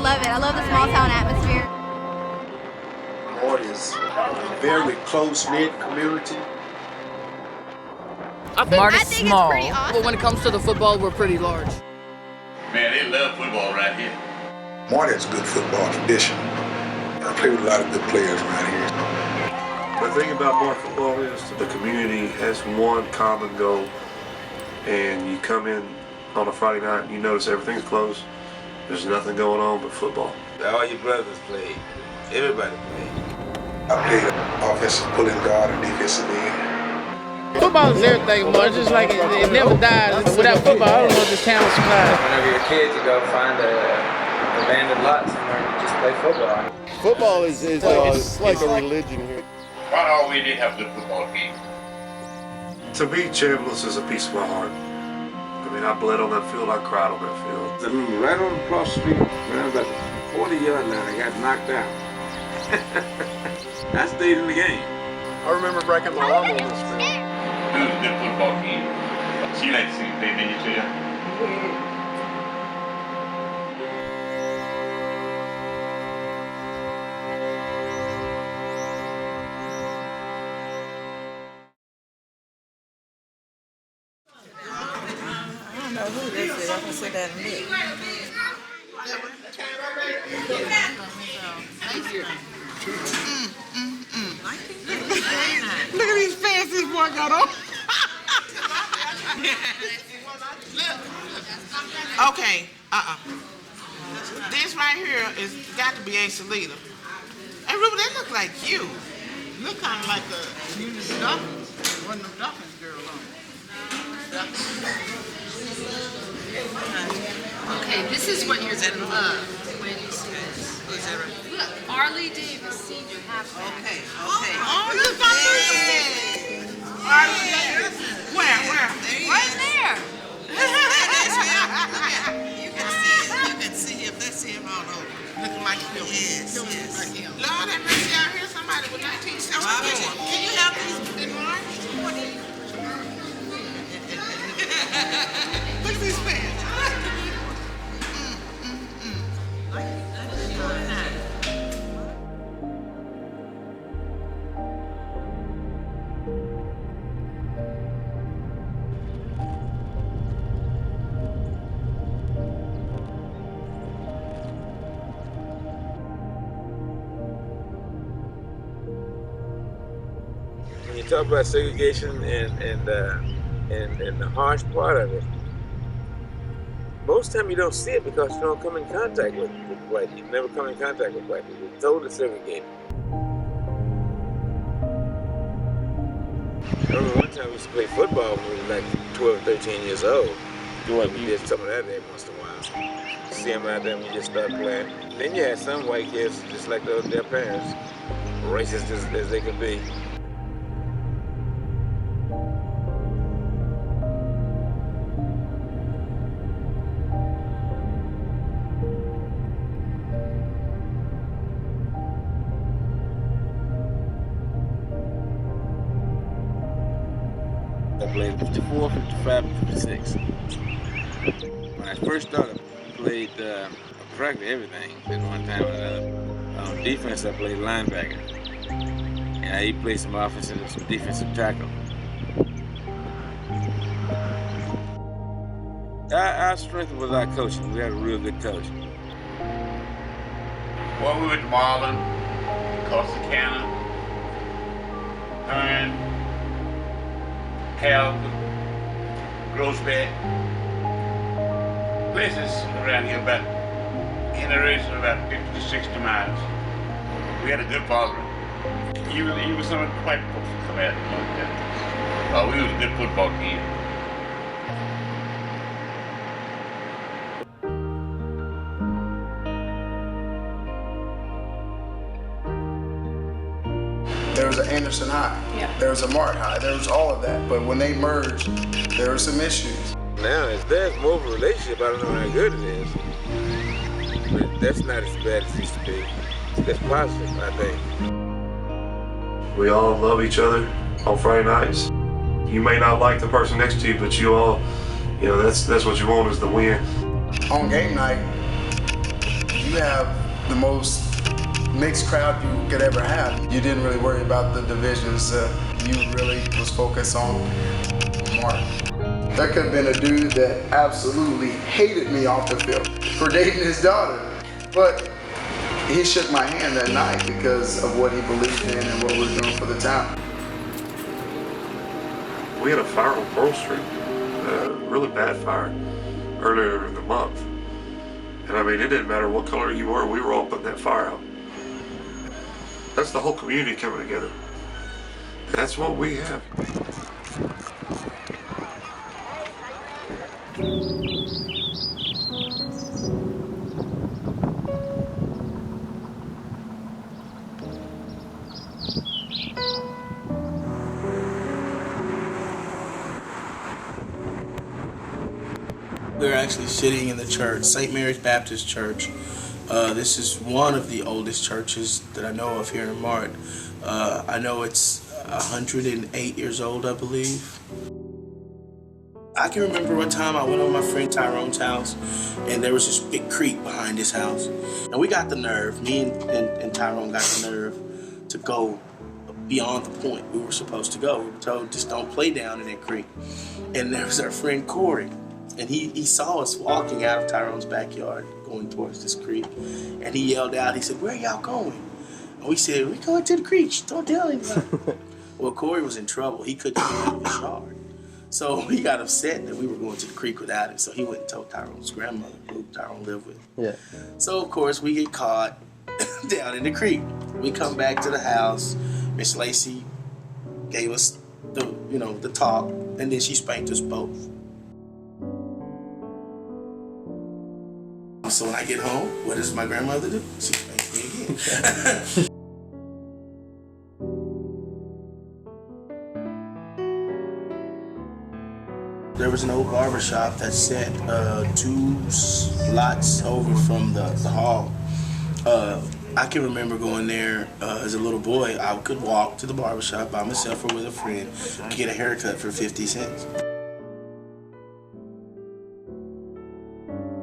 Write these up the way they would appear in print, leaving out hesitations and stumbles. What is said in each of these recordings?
love it. I love the small town atmosphere. Mart is a very close-knit community. Mart is small, awesome. but when it comes to the football, we're pretty large. Man, they love football right here. Mart has good football tradition. I play with a lot of good players around here. The thing about Mart football is the community has one common goal, and you come in on a Friday night and you notice everything's closed. There's nothing going on but football. All your brothers played. Everybody played. I played offensive pulling guard and defensive end. Football is everything, Mart. Just like it never dies. Without football, I don't know if this town would survive. Whenever you're a kid, you go find a abandoned lot somewhere and you just play football. Football is like a religion here. Why don't we did have a good football team? To me, Chambless is a piece of my heart. I mean, I bled on that field, I cried on that field. I remember right on across the street, around about 40-yard line, I got knocked out. I stayed in the game. I remember breaking my arm on this field. It was a good football team. So you like to see them play, didn't you, too? I don't know who this is. I can sit down and look. Thank you. Look at these pants this boy got on. Okay, this right here is got to be a Salida. Hey, Ruben, that look like you. Look kind of like the Union Dolphins. One of them Dolphins girl on. Okay, this is what you're gonna love when you see this. Is that right? Look, Arlie Davis, senior halfback. Okay. Oh, look, Where? Right there. You can see him. That's him all over. Looking like him. Yes. Like him. Lord have mercy, out here somebody with 1974. Can you help these enlarged? Look at these pants. When you talk about segregation and the harsh part of it, most time you don't see it because you don't come in contact with white people. You never come in contact with white people. You're totally segregated. I remember one time we used to play football when we were like 12, 13 years old. We did some of that every once in a while. See them out there and we just start playing. Then you had some white kids, just like their parents, racist as they could be. I played 54, 55, and 56. When I first started, I played practically everything at one time or another. On defense, I played linebacker. And I even played some offensive and some defensive tackle. Our strength was our coaching. We had a real good coach. Well, we went to Marlin, Corsicana, Hearn, Calvin, Groesbeck, places around here about, in a radius of about 50 to 60 miles. We had a good following. Even some of the white folks would come out and look at us. We was a good football team. There was an Anderson High. Yeah. There was a Mart High. There was all of that. But when they merged, there were some issues. Now, there's more of a relationship. I don't know how good it is. But that's not as bad as it used to be. That's positive, I think. We all love each other on Friday nights. You may not like the person next to you, but you all, that's what you want is the win. On game night, you have the most mixed crowd you could ever have. You didn't really worry about the divisions. You really was focused on Mart. There could have been a dude that absolutely hated me off the field for dating his daughter, but he shook my hand that night because of what he believed in and what we were doing for the town. We had a fire on Pearl Street, really bad fire, earlier in the month. And I mean, it didn't matter what color you were, we were all putting that fire out. That's the whole community coming together. That's what we have. We're actually sitting in the church, St. Mary's Baptist Church. This is one of the oldest churches that I know of here in Mart. I know it's 108 years old, I believe. I can remember one time I went over my friend Tyrone's house, and there was this big creek behind his house. And we got the nerve, me and Tyrone got the nerve to go beyond the point we were supposed to go. We were told, just don't play down in that creek. And there was our friend Corey. And he saw us walking out of Tyrone's backyard, going towards this creek. And he yelled out, he said, "Where are y'all going?" And we said, "We're going to the creek, don't tell anybody." Well, Corey was in trouble. He couldn't get out of his yard. So he got upset that we were going to the creek without him. So he went and told Tyrone's grandmother, who Tyrone lived with. Yeah. So, of course, we get caught down in the creek. We come back to the house. Miss Lacey gave us the talk, and then she spanked us both. So when I get home, what does my grandmother do? She spanks me again. There was an old barber shop that sat 2 lots over from the hall. I can remember going there as a little boy. I could walk to the barber shop by myself or with a friend and get a haircut for 50 cents.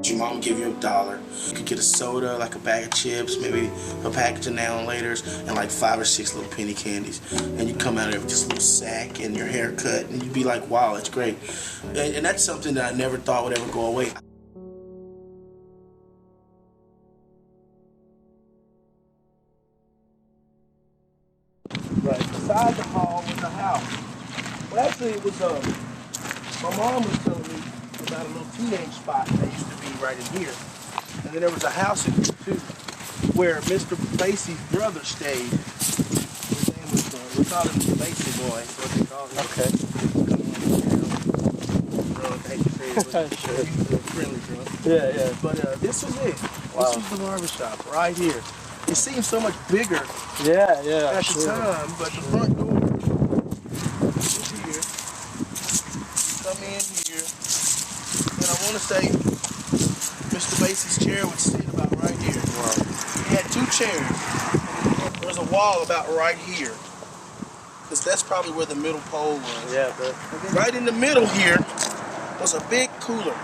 Your mom would give you $1. You could get a soda, like a bag of chips, maybe a package of Now and Laters, and like 5 or 6 little penny candies. And you'd come out of there with this little sack and your haircut, and you'd be like, wow, that's great. And that's something that I never thought would ever go away. Right, beside the hall was the house. Well, actually, it was, my mom was telling me about a little teenage spot that used to be right in here. And then there was a house in here too, where Mr. Lacey's brother stayed. His name was, we called him the Lacey boy, that's what they called him. Okay. I hate to say it, but Sure. he was a friendly drunk. Yeah. But this was it. Wow. This was the barbershop right here. It seemed so much bigger Yeah, at sure. the time, but the front door is here. Come in here. And I want to say Mr. Lacey's chair would sit about right here. Wow. He had 2 chairs. There was a wall about right here. Because that's probably where the middle pole was. Yeah, but Right in the middle here was a big cooler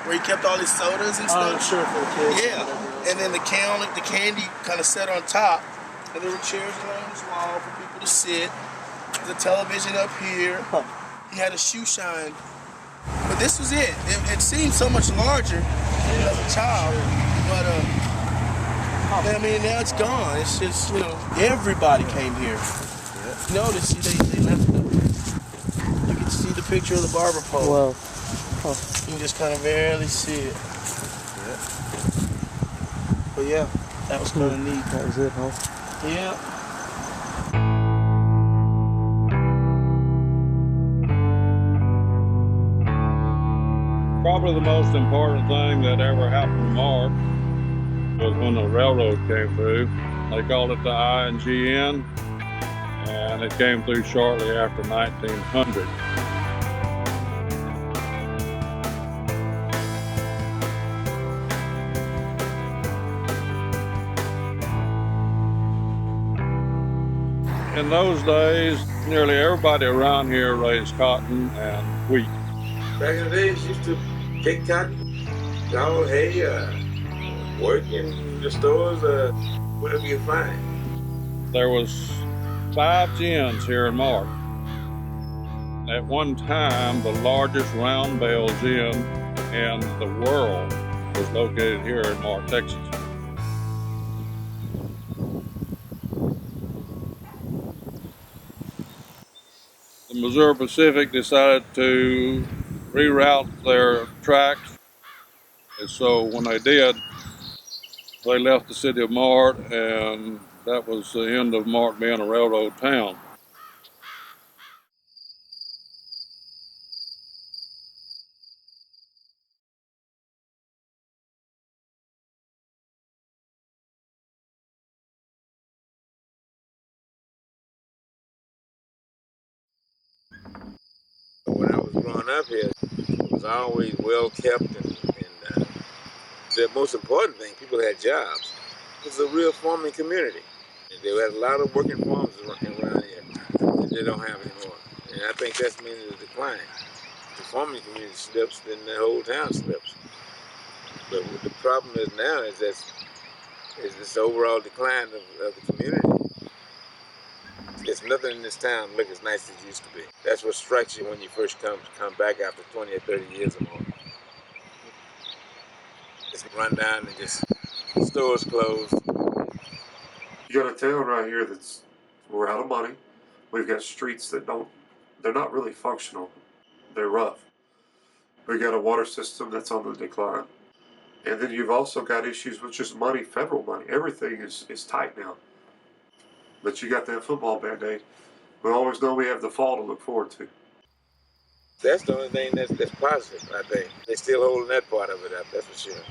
where he kept all his sodas and stuff. sure, for the kids. Yeah. And then the candy kind of sat on top. And there were chairs along this wall for people to sit. The television up here. He had a shoe shine. But this was it. It seemed so much larger as a child. But, I mean, now it's gone. It's just, everybody came here. Notice, see, they left the, you can see the picture of the barber pole. Well, You can just kind of barely see it. But yeah, that was kind of neat. that was it, huh? Yeah. Probably the most important thing that ever happened to Mart was when the railroad came through. They called it the INGN, and it came through shortly after 1900. In those days, nearly everybody around here raised cotton and wheat. Back in the days, used to pick cotton, hay, Work in the stores, whatever you find. There was 5 gyms here in Mart. At one time, the largest round bale gym in the world was located here in Mart, Texas. The Missouri Pacific decided to reroute their tracks, and so when they did, they left the city of Mart, and that was the end of Mart being a railroad town. When I was growing up here, it was always well kept, and the most important thing, people had jobs. It was a real farming community. They had a lot of working farms around here that they don't have anymore. And I think that's mainly the decline. The farming community slips, then the whole town slips. But what the problem is now is this overall decline of the community. There's nothing in this town look as nice as it used to be. That's what strikes you when you first come back after 20 or 30 years or more. It's run down and just stores closed. You got a town right here we're out of money. We've got streets they're not really functional. They're rough. We got a water system that's on the decline. And then you've also got issues with just money, federal money. Everything is tight now. But you got that football Band-Aid. We always know we have the fall to look forward to. That's the only thing that's positive, I think. They're still holding that part of it up, that's for sure.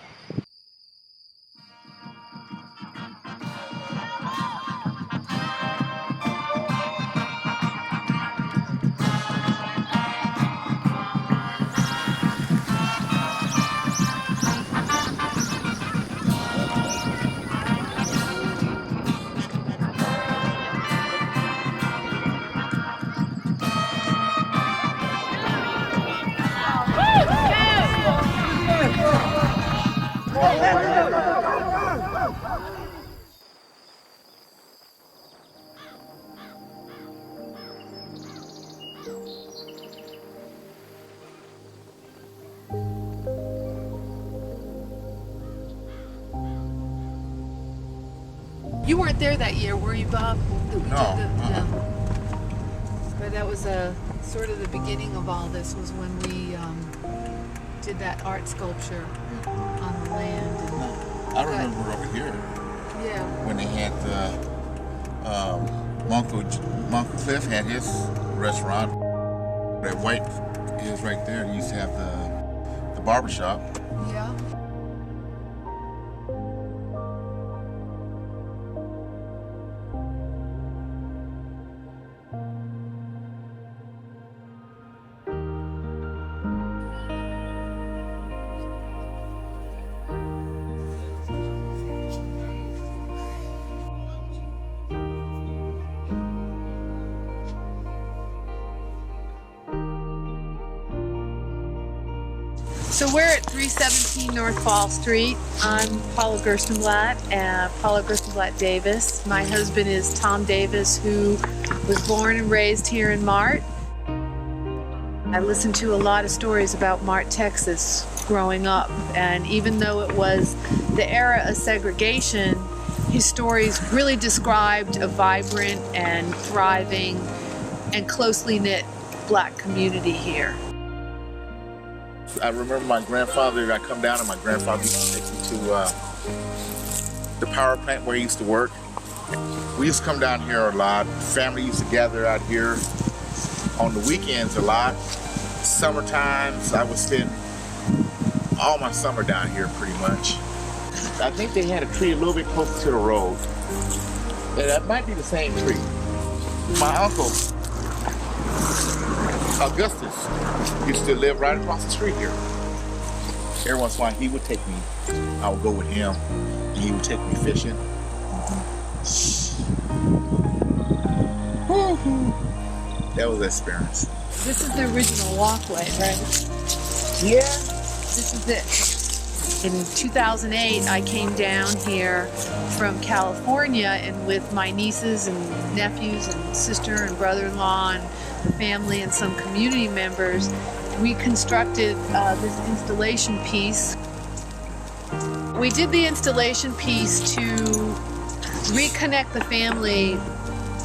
You weren't there that year, were you, Bob? No. No. But that was sort of the beginning of all this, was when we did that art sculpture on the land. And I remember over here. Yeah. When they had Uncle Cliff had his restaurant. That white is right there. He used to have the barber shop. Yeah. So we're at 317 North Fall Street. I'm Paula Gerstenblatt, Paula Gerstenblatt Davis. My husband is Tom Davis, who was born and raised here in Mart. I listened to a lot of stories about Mart, Texas growing up, and even though it was the era of segregation, his stories really described a vibrant and thriving and closely knit Black community here. I remember my grandfather, I come down and my grandfather used to take me to the power plant where he used to work. We used to come down here a lot. Family used to gather out here on the weekends a lot. Summer times, I would spend all my summer down here pretty much. I think they had a tree a little bit closer to the road. And that might be the same tree. My uncle, Augustus, used to live right across the street here. Every once in a while he would take me, I would go with him, and he would take me fishing. That was an experience. This is the original walkway, right? Yeah. This is it. In 2008, I came down here from California, and with my nieces and nephews and sister and brother-in-law and the family and some community members, we constructed this installation piece. We did the installation piece to reconnect the family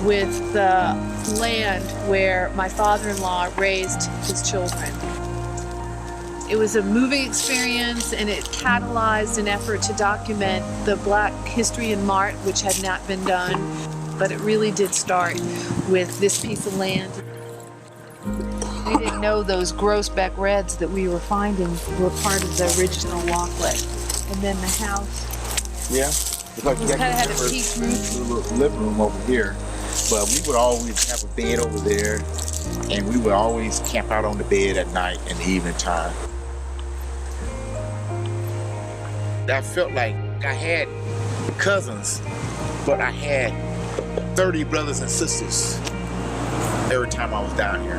with the land where my father-in-law raised his children. It was a moving experience, and it catalyzed an effort to document the Black history in Mart, which had not been done, but it really did start with this piece of land. We didn't know those grossbeck reds that we were finding were part of the original walkway. And then the house. Yeah. It's like kind of had a peaked roof. Living room over here, but we would always have a bed over there, and we would always camp out on the bed at night in the evening time. I felt like I had cousins, but I had 30 brothers and sisters every time I was down here.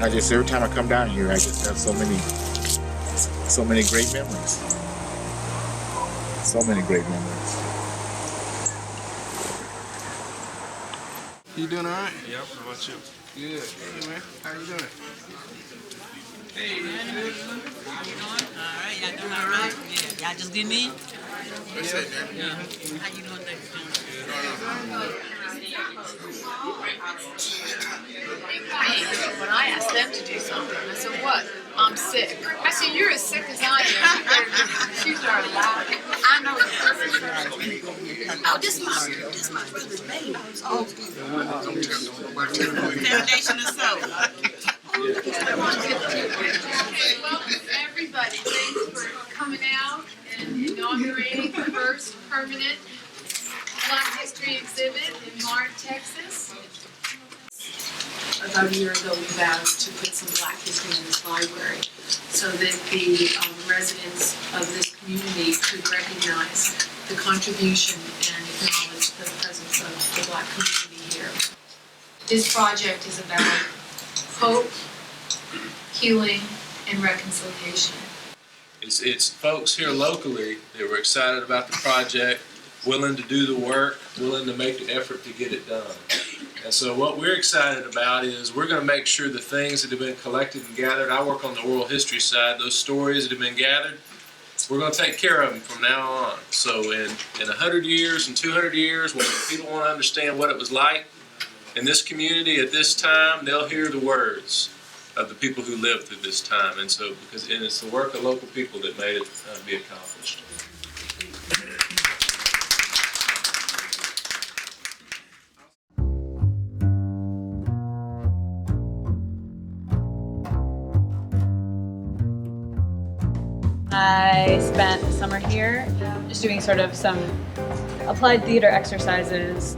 Every time I come down here, I just have so many great memories. So many great memories. You doing all right? Yep, how about you? Good. Hey, man. How you doing? Hey, man. How you doing? All right, y'all doing all right? Yeah, y'all just getting in? What's that, man? Yeah. How you doing there? When I asked them to do something, I said, what? I'm sick. I said, you're as sick as I am. She started laughing. I know the person. Oh, this is my brother's baby. Oh. Foundation of soul. Okay, well, everybody, thanks for coming out and inaugurating the first permanent Black History exhibit in Mart, Texas. About a year ago, we vowed to put some Black history in this library so that the residents of this community could recognize the contribution and acknowledge the presence of the Black community here. This project is about hope, healing, and reconciliation. It's folks here locally that were excited about the project, willing to do the work, willing to make the effort to get it done. And so what we're excited about is we're going to make sure the things that have been collected and gathered, I work on the oral history side, those stories that have been gathered, we're going to take care of them from now on. So in 100 years and 200 years, when people want to understand what it was like in this community at this time, they'll hear the words of the people who lived through this time. And so, because it's the work of local people that made it be accomplished. I spent the summer here just doing sort of some applied theater exercises,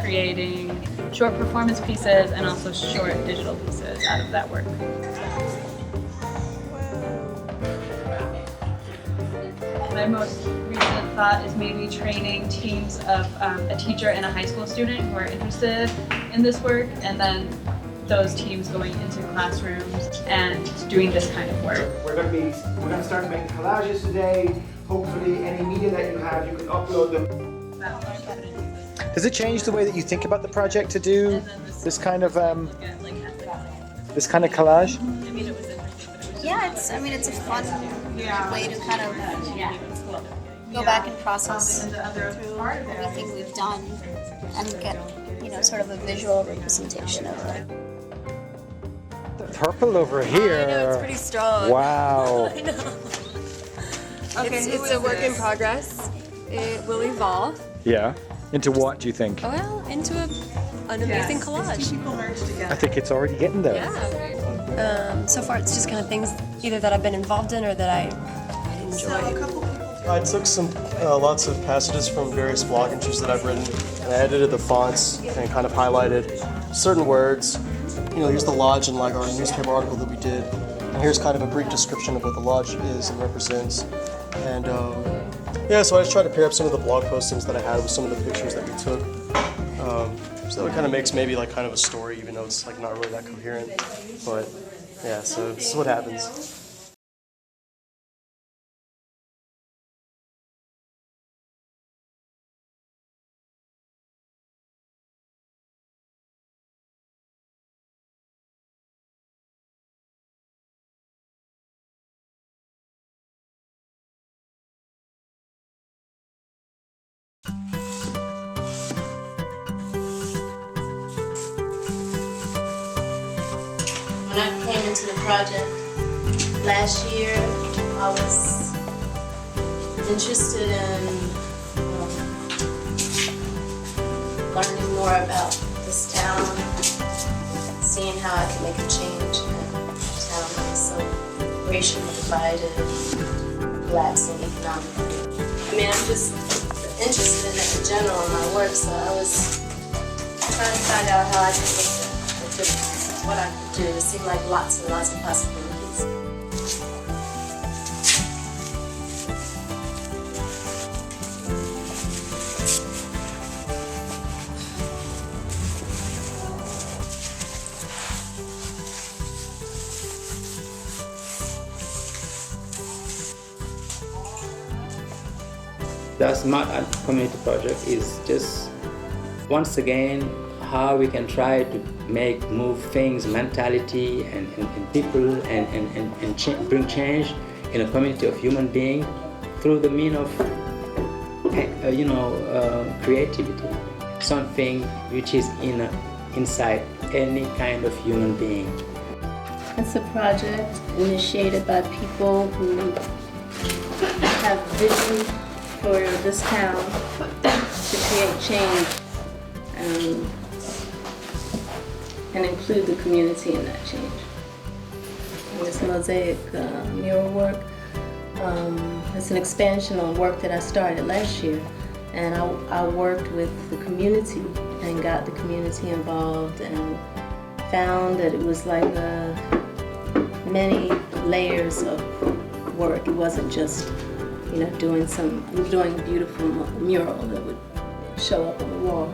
creating short performance pieces and also short digital pieces out of that work. My most recent thought is maybe training teams of a teacher and a high school student who are interested in this work, and then those teams going into classrooms and doing this kind of work. We're going to start making collages today. Hopefully any media that you have, you can upload them. Does it change the way that you think about the project to do this kind of collage? Yeah, it's a fun way to kind of go back and process through everything we've done and get, sort of a visual representation of it. The purple over here. I know, it's pretty strong. Wow. I know. It's a work in progress. It will evolve. Yeah. Into what do you think? Well, into an amazing collage. I think it's already getting there. Yeah. So far, it's just kind of things either that I've been involved in or that I enjoy. I took some lots of passages from various blog entries that I've written, and I edited the fonts and kind of highlighted certain words. Here's the lodge in like our newspaper article that we did, and here's kind of a brief description of what the lodge is and represents. And so I just tried to pair up some of the blog postings that I had with some of the pictures that we took. So that it kind of makes maybe like kind of a story, even though it's like not really that coherent. But yeah, so this is what happens. When I came into the project last year, I was interested in learning more about this town, seeing how I can make a change in a town that is so racially divided, collapsing economically. I mean, I'm just interested in it in general in my work, so I was trying to find out how I could make a difference, what I could do. It seemed like lots and lots of possibilities. The Smart Art Community Project is just, once again, how we can try to move things, mentality, and people, and bring change in a community of human beings through the mean of, creativity. Something which is inside any kind of human being. It's a project initiated by people who have vision for this town to create change and include the community in that change. And this mosaic mural work, it's an expansion on work that I started last year. And I worked with the community and got the community involved and found that it was like many layers of work. It wasn't just doing a beautiful mural that would show up on the wall.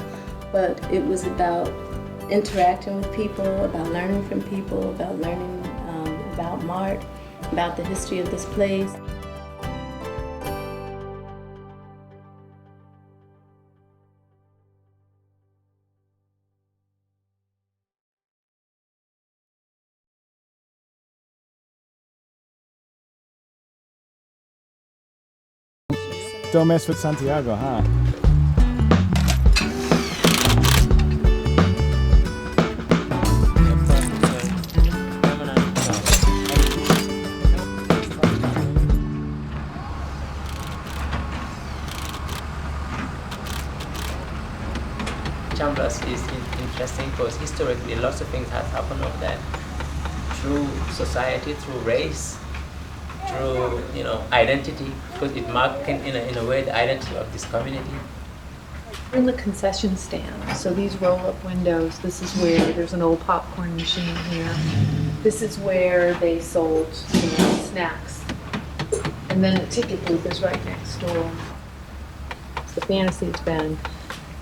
But it was about interacting with people, about learning from people, about learning about Mart, about the history of this place. Don't mess with Santiago, huh? Chambless is interesting because historically lots of things have happened over there. Through society, through race, through identity, because it marks in a way the identity of this community. We're in the concession stand, so these roll-up windows, this is where there's an old popcorn machine here. This is where they sold snacks. And then the ticket booth is right next door. The fantasy has been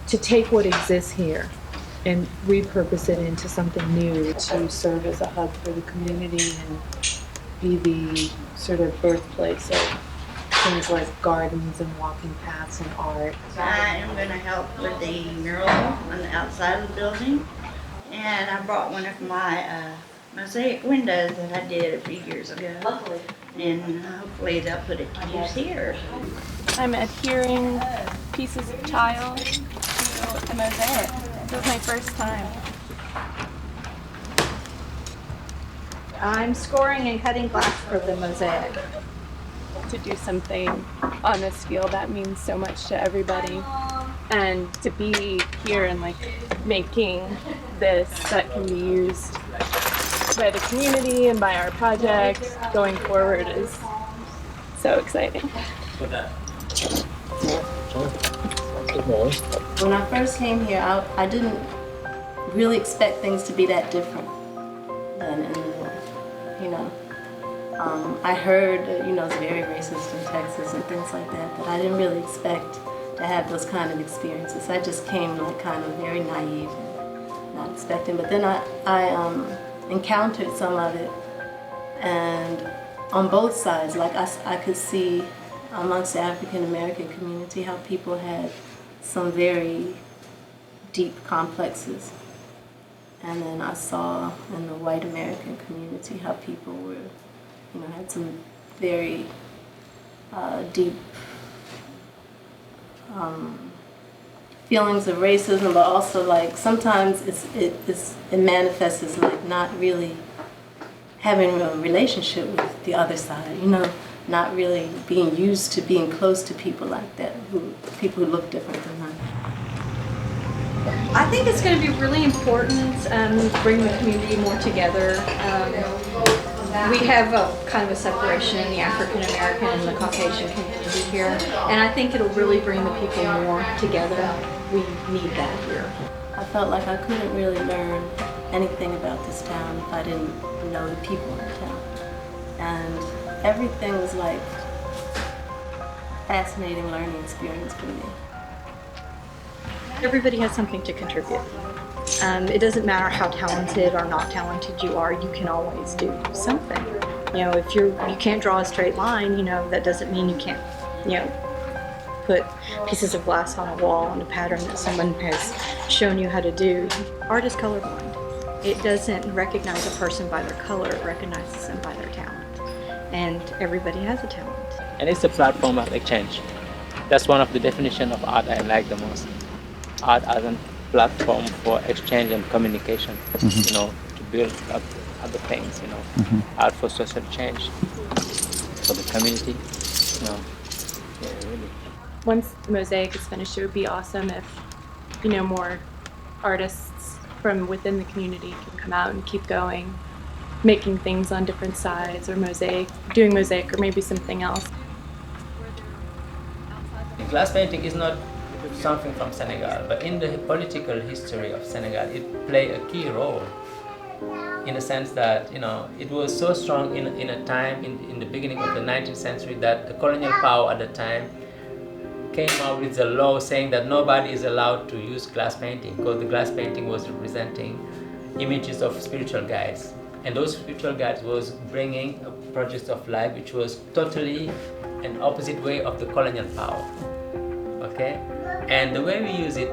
to take what exists here and repurpose it into something new to serve as a hub for the community and be the sort of birthplace of things like gardens and walking paths and art. I am going to help with the mural on the outside of the building, and I brought one of my mosaic windows that I did a few years ago. Lovely. And hopefully they'll put it to use here. I'm adhering pieces of tile to a mosaic. This was my first time. I'm scoring and cutting glass for the mosaic. To do something on this field that means so much to everybody, and to be here and making this that can be used by the community and by our project going forward is so exciting. When I first came here, I didn't really expect things to be that different than in the north. I heard it's very racist in Texas and things like that, but I didn't really expect to have those kind of experiences. I just came kind of very naive and not expecting. But then I encountered some of it, and on both sides, I could see amongst the African American community how people had some very deep complexes. And then I saw in the white American community how people were, had some very deep feelings of racism, but also like sometimes it manifests as like not really having a relationship with the other side, you know, not really being used to being close to people like that, people who look different than us. I think it's going to be really important to bring the community more together. We have a kind of a separation in the African American and the Caucasian community here, and I think it'll really bring the people more together. We need that here. I felt like I couldn't really learn anything about this town if I didn't know the people in the town. And everything was like a fascinating learning experience for me. Everybody has something to contribute. It doesn't matter how talented or not talented you are, you can always do something. You know, if you can't draw a straight line, you know, that doesn't mean you can't, you know, put pieces of glass on a wall in a pattern that someone has shown you how to do. Art is colorblind. It doesn't recognize a person by their color, it recognizes them by their talent. And everybody has a talent. And it's a platform of exchange. That's one of the definitions of art I like the most. Art as a platform for exchange and communication, you know, to build up other things, you know. Art for social change, for the community, you know. Yeah, really. Once the mosaic is finished, it would be awesome if, you know, more artists from within the community can come out and keep going, making things on different sides, or mosaic, doing mosaic, or maybe something else. Glass painting is not something from Senegal, but in the political history of Senegal, it played a key role in the sense that, you know, it was so strong in a time in the beginning of the 19th century that the colonial power at the time came out with a law saying that nobody is allowed to use glass painting because the glass painting was representing images of spiritual guides. And those spiritual guides was bringing a project of life which was totally an opposite way of the colonial power. Okay? And the way we use it,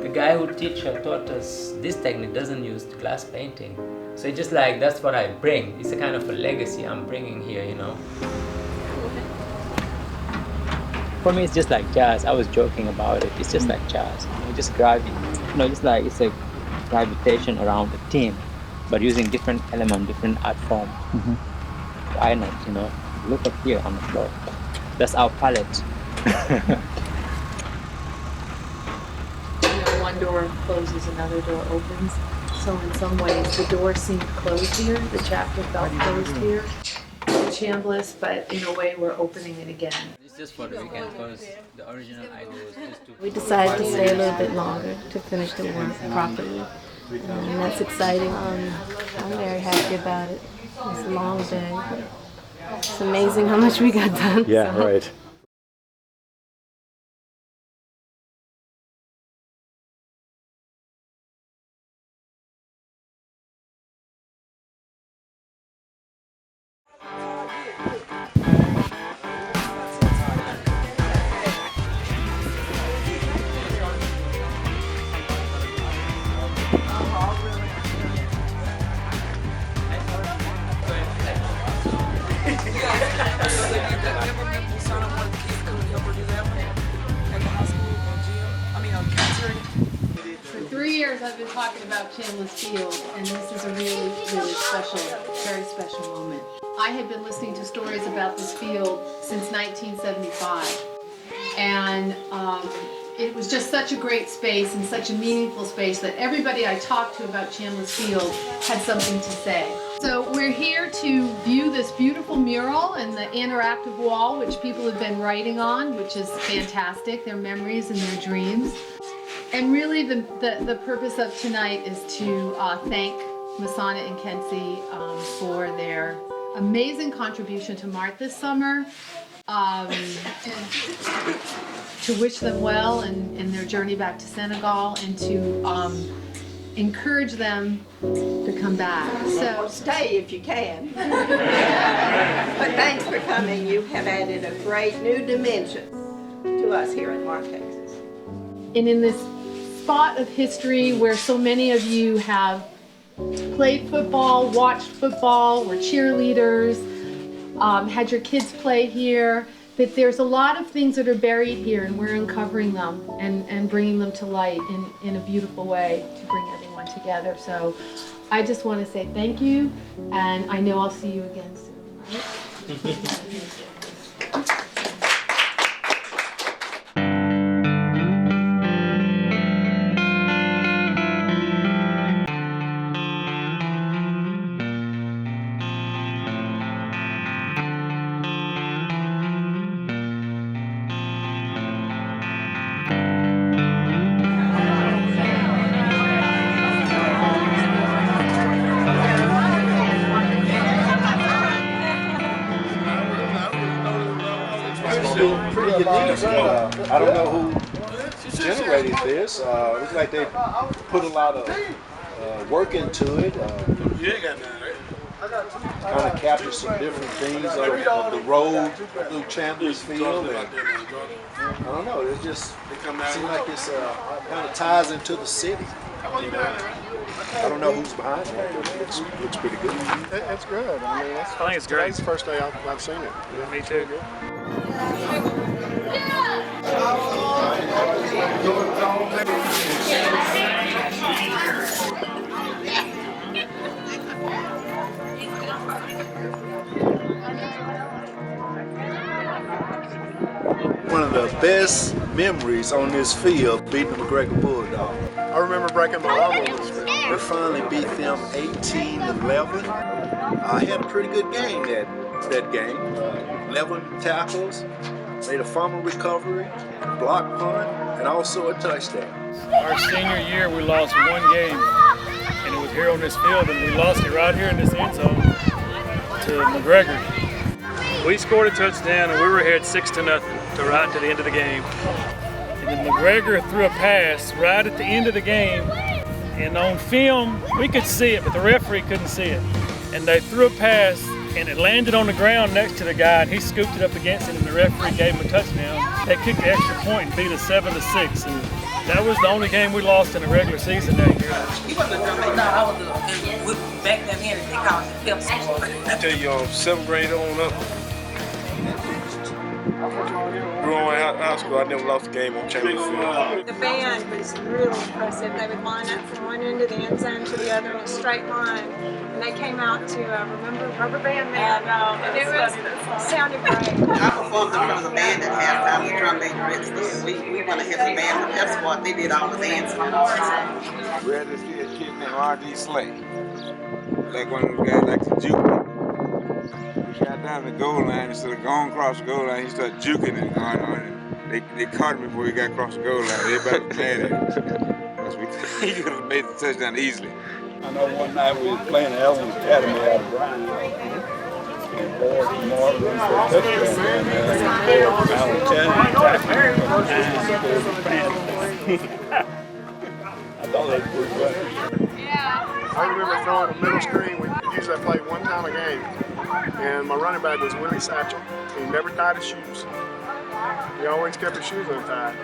the guy who taught us this technique doesn't use glass painting. So it's just like, that's what I bring. It's a kind of a legacy I'm bringing here, you know. For me, it's just like jazz. I was joking about it. It's just like jazz. You know, just gravity. You know, just like it's a gravitation around the theme, but using different elements, different art form. Why not? You know, look up here on the floor. That's our palette. One door closes, another door opens. So in some ways, the door seemed closed here, the chapter felt closed here, Chambless, but in a way we're opening it again. It's just for the weekend because the original idea was just to... We decided to stay a little bit longer to finish the work properly. And that's exciting. I'm very happy about it. It's a long day. It's amazing how much we got done. Yeah, right. For 3 years I've been talking about Chambless Field, and this is a really, really special, very special moment. I had been listening to stories about this field since 1975, and it was just such a great space and such a meaningful space that everybody I talked to about Chambless Field had something to say. So we're here to view this beautiful mural and the interactive wall which people have been writing on, which is fantastic, their memories and their dreams. And really the purpose of tonight is to thank Masana and Kenzie for their amazing contribution to Mart this summer, to wish them well in their journey back to Senegal, and to encourage them to come back. So stay if you can. But thanks for coming. You have added a great new dimension to us here in Mart, Texas. And in this spot of history where so many of you have played football, watched football, were cheerleaders, had your kids play here, But there's a lot of things that are buried here, and we're uncovering them and bringing them to light in a beautiful way to bring everyone together. So I just want to say thank you, and I know I'll see you again soon, right? Pretty unique. I don't know who generated this. Looks like they put a lot of work into it. Kind of capture some different things of the road through Chambless field. And, I don't know. It just seems like it's kind of ties into the city. You know? I don't know who's behind that, but it looks pretty good. It's good. I mean, I think it's great. Today's the first day I've seen it. Yeah, me too. One of the best memories on this field, beating the McGregor Bulldog. I remember breaking my arm on this field. We finally beat them 18-11. I had a pretty good game that game. 11 tackles, made a fumble recovery, block punt, and also a touchdown. Our senior year, we lost one game, and it was here on this field, and we lost it right here in this end zone to McGregor. We scored a touchdown, and we were ahead 6-0 to right to the end of the game. And then McGregor threw a pass right at the end of the game, and on film, we could see it, but the referee couldn't see it. And they threw a pass, and it landed on the ground next to the guy, and he scooped it up against him, and the referee gave him a touchdown. They kicked the extra point and beat us 7-6, and that was the only game we lost in the regular season that year. Back then, they called it film sport. I tell you, 7th grade on up. Growing out of high school, I never lost a game on Chambless field. The band was really impressive. They would line up from one end of the end zone to the other in a straight line. And they came out to, remember Rubber Band Man? And it sounded great. I performed in front of the band at halftime with drum major. We went ahead of the band, but that's what they did all the dancing. We had this kid named R.D. Slay. Like one of those guys like to juke. He got down the goal line, instead of going across the goal line, he started juking it going on. And they caught him before he got across the goal line. Everybody was mad at him. He could have made the touchdown easily. I know one night we was playing the Ellen's Academy out of Bryan. And boy, tomorrow we for a touchdown. And I was telling you, I thought that was pretty funny. I remember throwing a middle screen. We usually played one time a game. And my running back was Willie Satchel. He never tied his shoes. He always kept his shoes untied.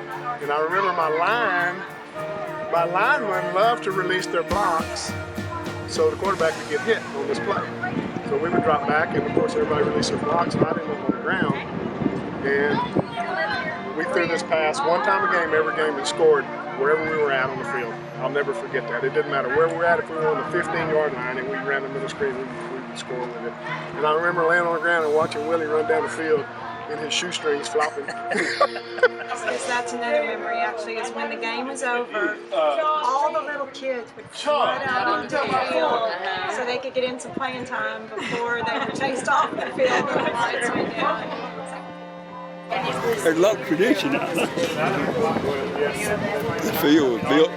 And I remember my linemen loved to release their blocks so the quarterback would get hit on this play. So we would drop back, and of course everybody released their blocks, and I didn't look on the ground. And we threw this pass one time a game, every game, and scored wherever we were at on the field. I'll never forget that. It didn't matter where we were at. If we were on the 15-yard line and we ran the middle screen, we would score with it. And I remember laying on the ground and watching Willie run down the field and his shoestrings flopping. Yes, that's another memory actually, is when the game was over, all the little kids would flood out onto the field so they could get in some playing time before they were chased off the field and the lights went down. There's a lot of tradition out there. The field was built,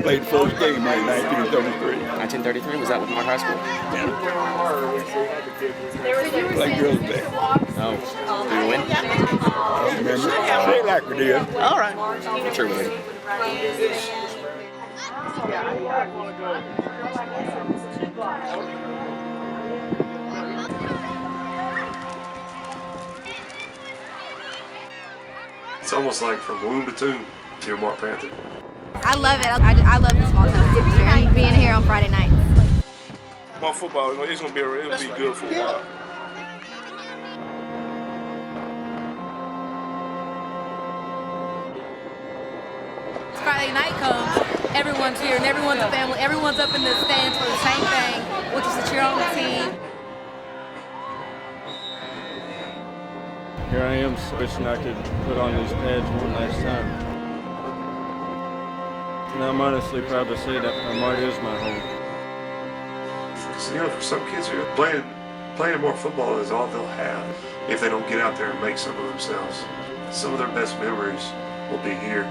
played the first game in 1933. 1933, was that with Mart High School? Yeah. Played girls ball. Oh, did we win? I don't remember. Seemed like we did. All right. I'm sure we did. It's almost like from womb to tomb, dear Mart Panther. I love it. I love the small town atmosphere and being here on Friday nights. More football, it'll be good football. Friday night comes, everyone's here and everyone's a family. Everyone's up in the stands for the same thing, which is to cheer on the team. Here I am wishing I could put on these pads one last time. And I'm honestly proud to say that Mart is my home. Because, you know, for some kids, playing more football is all they'll have if they don't get out there and make some of themselves. Some of their best memories will be here.